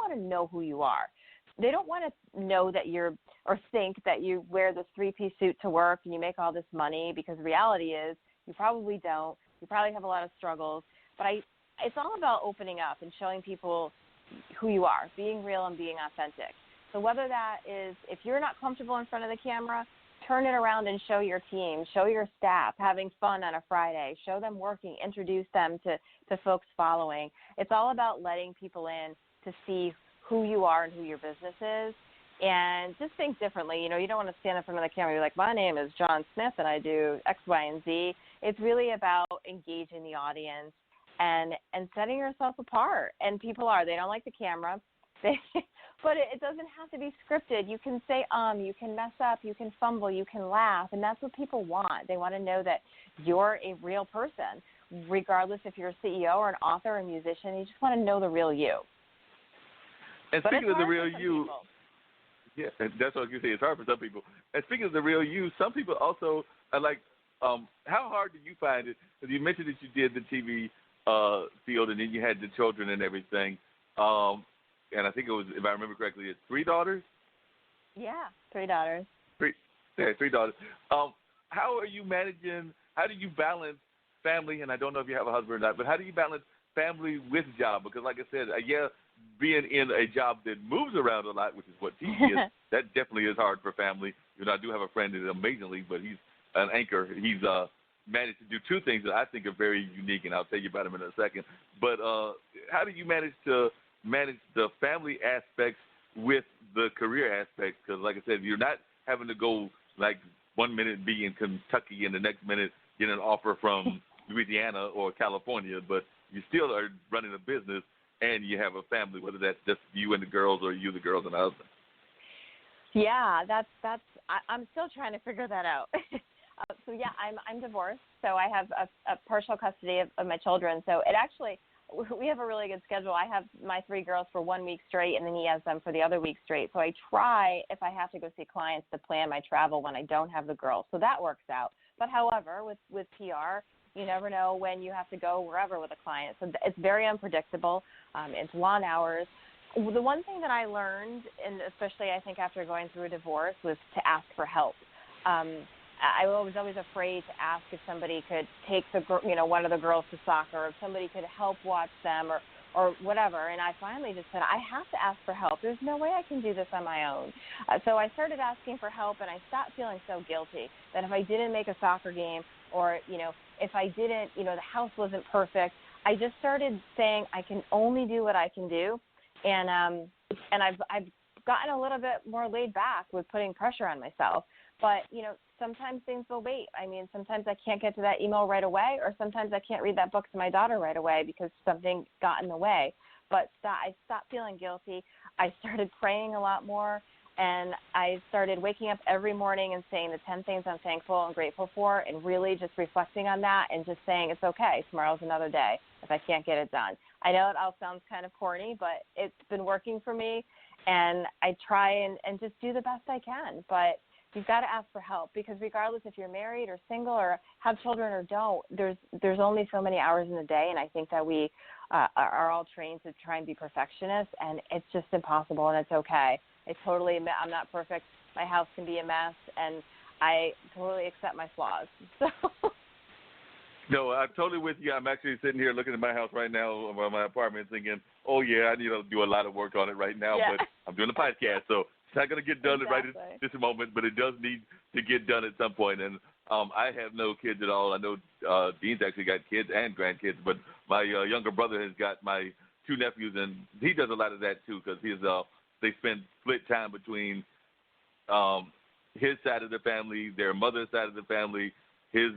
want to know who you are. They don't want to know that or think that you wear this 3-piece suit to work and you make all this money, because the reality is you probably don't. You probably have a lot of struggles. But it's all about opening up and showing people who you are, being real and being authentic. So whether that is, if you're not comfortable in front of the camera, turn it around and show your team, show your staff having fun on a Friday, show them working, introduce them to folks following. It's all about letting people in to see who you are and who your business is, and just think differently. You don't want to stand in front of the camera and be like, my name is John Smith and I do X, Y, and Z. It's really about engaging the audience and setting yourself apart. And people they don't like the camera, but it doesn't have to be scripted. You can say, you can mess up, you can fumble, you can laugh, and that's what people want. They want to know that you're a real person, regardless if you're a CEO or an author or a musician. You just want to know the real you. And speaking of the real you, yeah, that's what I was going to say. It's hard for some people. And speaking of the real you, some people also are like, how hard did you find it? Because you mentioned that you did the TV field, and then you had the children and everything. And I think it was, if I remember correctly, it's 3 daughters? Yeah, 3 daughters. Three daughters. How are you managing, how do you balance family, and I don't know if you have a husband or not, but how do you balance family with job? Because like I said, being in a job that moves around a lot, which is what TV is, that definitely is hard for family. I do have a friend that is amazingly, but he's an anchor. He's managed to do 2 things that I think are very unique, and I'll tell you about them in a second. But how do you manage the family aspects with the career aspects? Because like I said, you're not having to go like 1 minute be in Kentucky and the next minute get an offer from Louisiana or California, but you still are running a business and you have a family, whether that's just you and the girls or you, the girls, and the husband. Yeah, I'm still trying to figure that out. So yeah, I'm divorced, so I have a partial custody of my children. So it actually, we have a really good schedule. I have my 3 girls for 1 week straight, and then he has them for the other week straight. So I try, if I have to go see clients, to plan my travel when I don't have the girls. So that works out. But however, with PR, you never know when you have to go wherever with a client. So it's very unpredictable. It's long hours. The one thing that I learned, and especially I think after going through a divorce, was to ask for help. I was always afraid to ask if somebody could take one of the girls to soccer, or if somebody could help watch them, or whatever. And I finally just said, I have to ask for help. There's no way I can do this on my own. So I started asking for help, and I stopped feeling so guilty that if I didn't make a soccer game, or if I didn't, the house wasn't perfect, I just started saying I can only do what I can do, and I've gotten a little bit more laid back with putting pressure on myself. But sometimes things will wait. I mean, sometimes I can't get to that email right away, or sometimes I can't read that book to my daughter right away because something got in the way. But I stopped feeling guilty. I started praying a lot more, and I started waking up every morning and saying the 10 things I'm thankful and grateful for, and really just reflecting on that and just saying it's okay. Tomorrow's another day if I can't get it done. I know it all sounds kind of corny, but it's been working for me, and I try and just do the best I can. But you've got to ask for help, because regardless if you're married or single or have children or don't, there's only so many hours in the day, and I think that we are all trained to try and be perfectionists, and it's just impossible, and it's okay. I'm not perfect. My house can be a mess, and I totally accept my flaws. So. No, I'm totally with you. I'm actually sitting here looking at my house right now, or my apartment, thinking, oh, yeah, I need to do a lot of work on it right now, but I'm doing a podcast, so it's not going to get done right at this moment, but it does need to get done at some point. And I have no kids at all. I know Dean's actually got kids and grandkids, but my younger brother has got my 2 nephews, and he does a lot of that too, because they spend split time between his side of the family, their mother's side of the family. His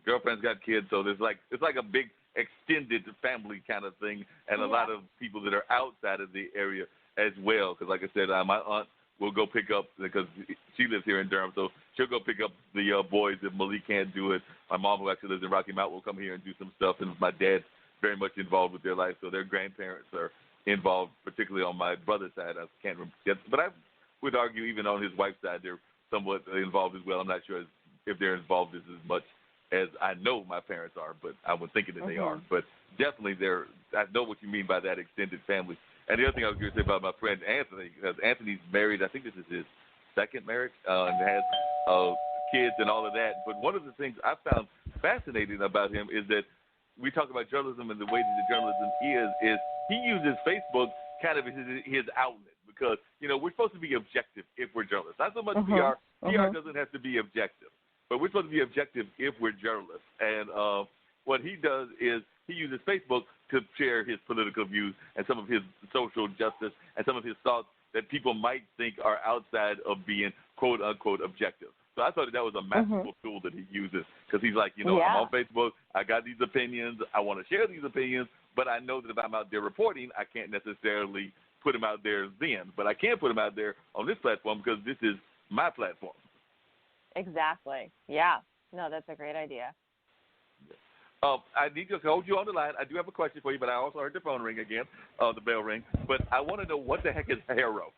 girlfriend's got kids, so it's like a big extended family kind of thing, and a lot of people that are outside of the area as well. Because like I said, my aunt will go pick up, because she lives here in Durham, so she'll go pick up the boys if Malik can't do it. My mom, who actually lives in Rocky Mount, will come here and do some stuff, and my dad's very much involved with their life, so their grandparents are involved, particularly on my brother's side. I can't remember, but I would argue even on his wife's side, they're somewhat involved as well. I'm not sure if they're involved as much as I know my parents are, but I was thinking that they are. But definitely I know what you mean by that extended family. And the other thing I was going to say about my friend Anthony, because Anthony's married, I think this is his second marriage, and has kids and all of that. But one of the things I found fascinating about him is that we talk about journalism and the way that the journalism is he uses Facebook kind of as his outlet because, we're supposed to be objective if we're journalists. Not so much PR. PR doesn't have to be objective. But we're supposed to be objective if we're journalists. And what he does is he uses Facebook to share his political views and some of his social justice and some of his thoughts that people might think are outside of being quote-unquote objective. So I thought that was a masterful tool that he uses because he's like, I'm on Facebook. I got these opinions. I want to share these opinions, but I know that if I'm out there reporting, I can't necessarily put them out there then. But I can put them out there on this platform because this is my platform. Exactly. Yeah. No, that's a great idea. I need to hold you on the line. I do have a question for you, but I also heard the phone ring again, the bell ring. But I want to know what the heck is Haro?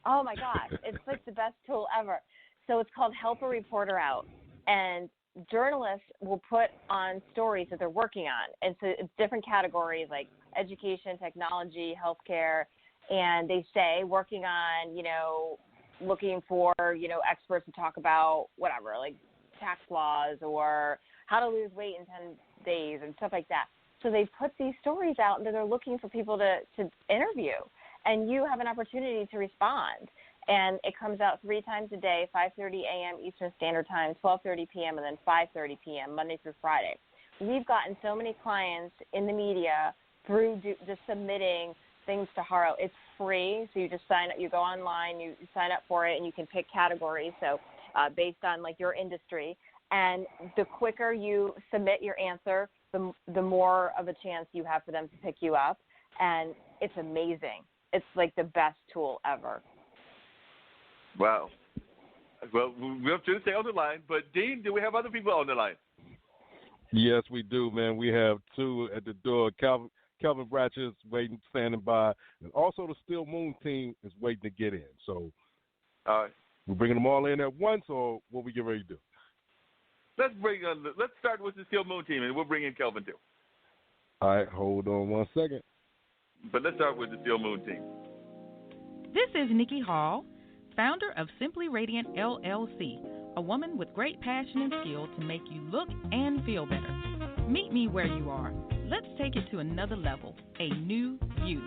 Oh, my God. It's like the best tool ever. So it's called Help a Reporter Out. And journalists will put on stories that they're working on. And so it's different categories like education, technology, healthcare. And they say working on, looking for, experts to talk about whatever, like tax laws or how to lose weight in 10 days and stuff like that. So they put these stories out and they're looking for people to interview. And you have an opportunity to respond. And it comes out 3 times a day, 5:30 a.m. Eastern Standard Time, 12:30 p.m., and then 5:30 p.m., Monday through Friday. We've gotten so many clients in the media through just submitting things to Haro. It's free, so you just sign up. You go online, you sign up for it, and you can pick categories, so based on, like, your industry. And the quicker you submit your answer, the more of a chance you have for them to pick you up. And it's amazing. It's, like, the best tool ever. Wow. Well, we have to stay on the line. But, Dean, do we have other people on the line? Yes, we do, man. We have 2 at the door. Kelvin Bratcher is waiting, standing by. And also the Still Moon team is waiting to get in. So all right. We're bringing them all in at once, or what we get ready to do? Let's start with the Still Moon team, and we'll bring in Kelvin, too. All right, hold on one second. But let's start with the Still Moon team. This is Nikki Hall, founder of Simply Radiant LLC, a woman with great passion and skill to make you look and feel better. Meet me where you are. Let's take it to another level, a new you.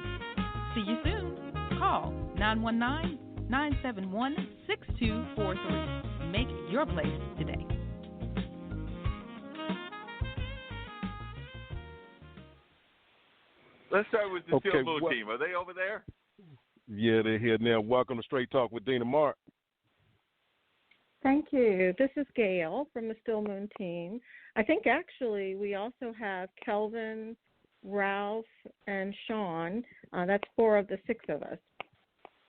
See you soon. Call 919-971-6243. Make your place today. Let's start with the Still Moon team. Are they over there? Yeah, they're here now. Welcome to Straight Talk with Dean and Mark. Thank you. This is Gale from the Still Moon team. I think actually we also have Kelvin, Ralph, and Shon. That's 4 of the 6 of us.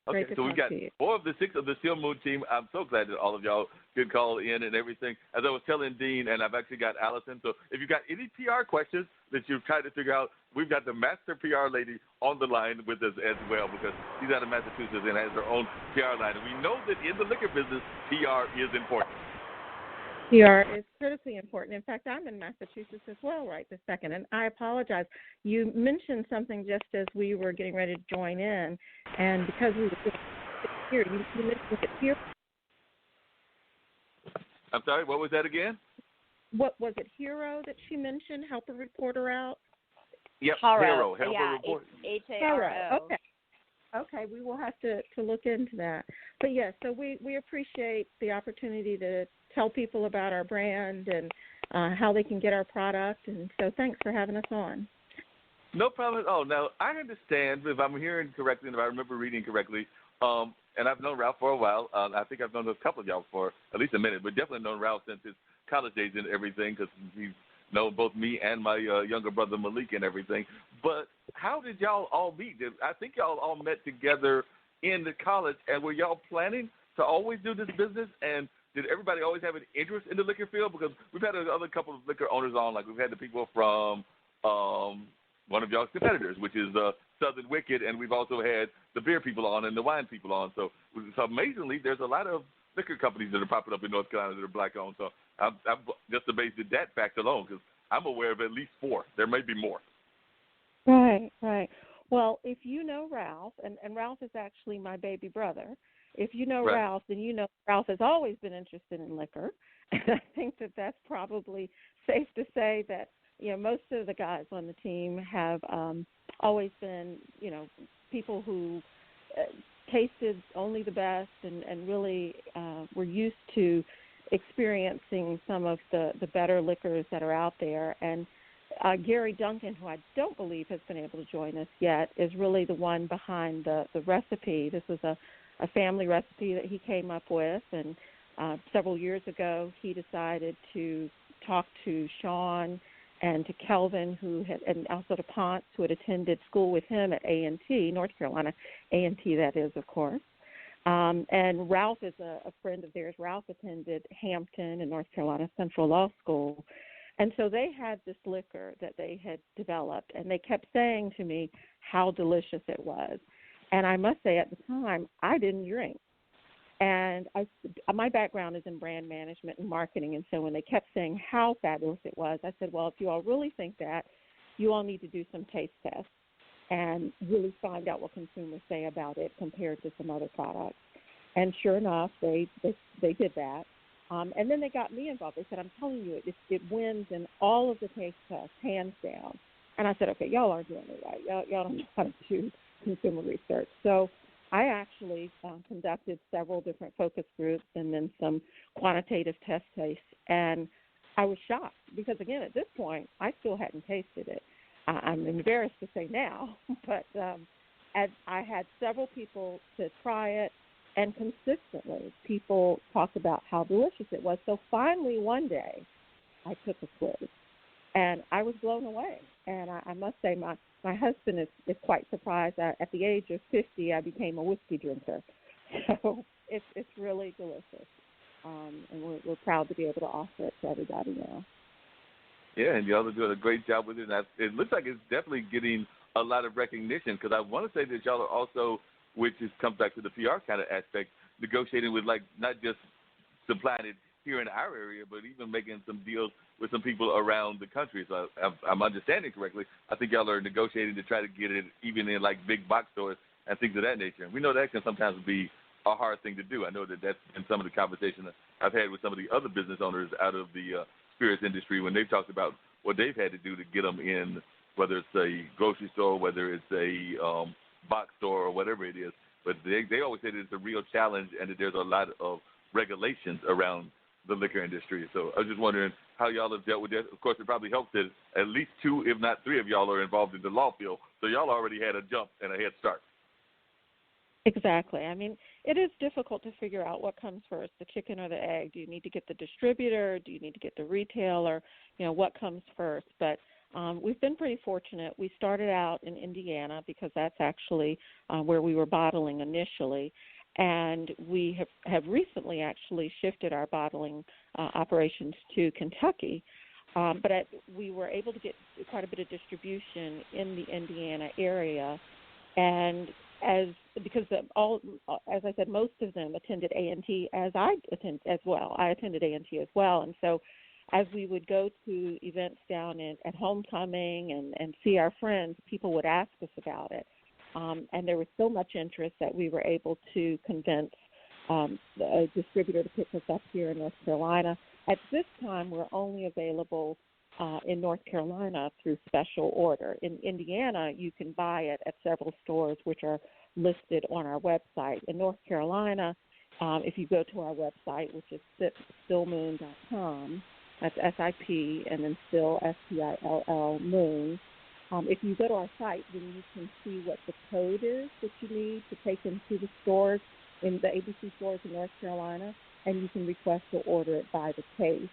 Okay, so we've got 4 of the 6 of the Still Moon team. I'm so glad that all of y'all could call in and everything. As I was telling Dean, and I've actually got Allison, so if you've got any PR questions that you've tried to figure out, we've got the master PR lady on the line with us as well because she's out of Massachusetts and has her own PR line. And we know that in the liquor business, PR is important. PR is critically important. In fact, I'm in Massachusetts as well right this second, and I apologize. You mentioned something just as we were getting ready to join in, and because we were here, you mentioned it here. I'm sorry, what was that again? What was it, Hero that she mentioned? Help a reporter out? Yep, Haro. Help a reporter. H-A-R-O. Okay, we will have to look into that. But yes, so we appreciate the opportunity to tell people about our brand and how they can get our product. And so thanks for having us on. No problem at all. Now, I understand, if I'm hearing correctly and if I remember reading correctly, and I've known Ralph for a while. I think I've known a couple of y'all for at least a minute, but definitely known Ralph since his college days and everything because he's known both me and my younger brother Malik and everything. But how did y'all all meet? I think y'all all met together in the college, and were y'all planning to always do this business? And did everybody always have an interest in the liquor field? Because we've had another couple of liquor owners on, like we've had the people from one of y'all's competitors, which is Southern Wicked, and we've also had the beer people on and the wine people on. So amazingly, there's a lot of liquor companies that are popping up in North Carolina that are black-owned. So I'm just amazed at that fact alone because I'm aware of at least 4. There may be more. Right. Well, if you know Ralph, and Ralph is actually my baby brother, if you know Right. Ralph, then you know Ralph has always been interested in liquor. And I think that that's probably safe to say that, most of the guys on the team have always been, people who tasted only the best and really were used to experiencing some of the better liquors that are out there. And Gary Duncan, who I don't believe has been able to join us yet, is really the one behind the recipe. This was a family recipe that he came up with, and several years ago he decided to talk to Shon and to Kelvin, and also to Ponce, who had attended school with him at A&T, North Carolina, A&T that is, of course. And Ralph is a friend of theirs. Ralph attended Hampton and North Carolina Central Law School. And so they had this liquor that they had developed, and they kept saying to me how delicious it was. And I must say, at the time, I didn't drink. And my background is in brand management and marketing, and so when they kept saying how fabulous it was, I said, well, if you all really think that, you all need to do some taste tests and really find out what consumers say about it compared to some other products. And sure enough, they did that. And then they got me involved. They said, I'm telling you, it wins in all of the taste tests, hands down. And I said, okay, y'all aren't doing it right. Y'all don't know how to do consumer research. So I actually conducted several different focus groups and then some quantitative test tastes. And I was shocked because, again, at this point, I still hadn't tasted it. I'm embarrassed to say now, but I had several people to try it, and consistently people talked about how delicious it was. So finally one day I took a quiz, and I was blown away. And I must say my husband is quite surprised. At the age of 50, I became a whiskey drinker. So it's really delicious, and we're proud to be able to offer it to everybody now. Yeah, and y'all are doing a great job with it. And it looks like it's definitely getting a lot of recognition, because I want to say that y'all are also, which comes back to the PR kind of aspect, negotiating with, like, not just supplying it here in our area, but even making some deals with some people around the country. So I'm understanding correctly, I think y'all are negotiating to try to get it even in, like, big box stores and things of that nature. And we know that can sometimes be a hard thing to do. I know that's in some of the conversations I've had with some of the other business owners out of the spirits industry when they've talked about what they've had to do to get them in, whether it's a grocery store, whether it's a box store or whatever it is. But they always say that it's a real challenge and that there's a lot of regulations around the liquor industry. So I was just wondering how y'all have dealt with that. Of course, it probably helps that at least 2, if not 3 of y'all are involved in the law field. So y'all already had a jump and a head start. Exactly. I mean, it is difficult to figure out what comes first, the chicken or the egg. Do you need to get the distributor? Do you need to get the retailer? What comes first? But we've been pretty fortunate. We started out in Indiana because that's actually where we were bottling initially. And we have recently actually shifted our bottling operations to Kentucky. But we were able to get quite a bit of distribution in the Indiana area. And as I said, most of them attended A&T as I attend as well. I attended A&T as well. And so as we would go to events down at homecoming and see our friends, people would ask us about it. And there was so much interest that we were able to convince a distributor to pick us up here in North Carolina. At this time, we're only available in North Carolina through special order. In Indiana, you can buy it at several stores which are listed on our website. In North Carolina, if you go to our website, which is stillmoon.com, that's SIP and then still STILL Moon. If you go to our site, then you can see what the code is that you need to take into the stores, in the ABC stores in North Carolina, and you can request to order it by the case.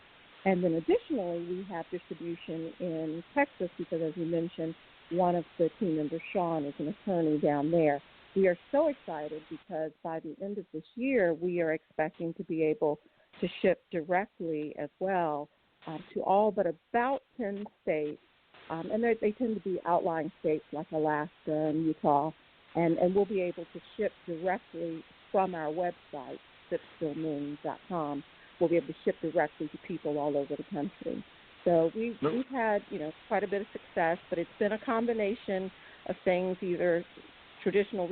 And then additionally, we have distribution in Texas because, as you mentioned, one of the team members, Shon, is an attorney down there. We are so excited because by the end of this year, we are expecting to be able to ship directly as well to all but about 10 states. And they tend to be outlying states like Alaska and Utah. And we'll be able to ship directly from our website, sipstillmoon.com. We'll be able to ship directly to people all over the country. So we've had, quite a bit of success, but it's been a combination of things, either traditional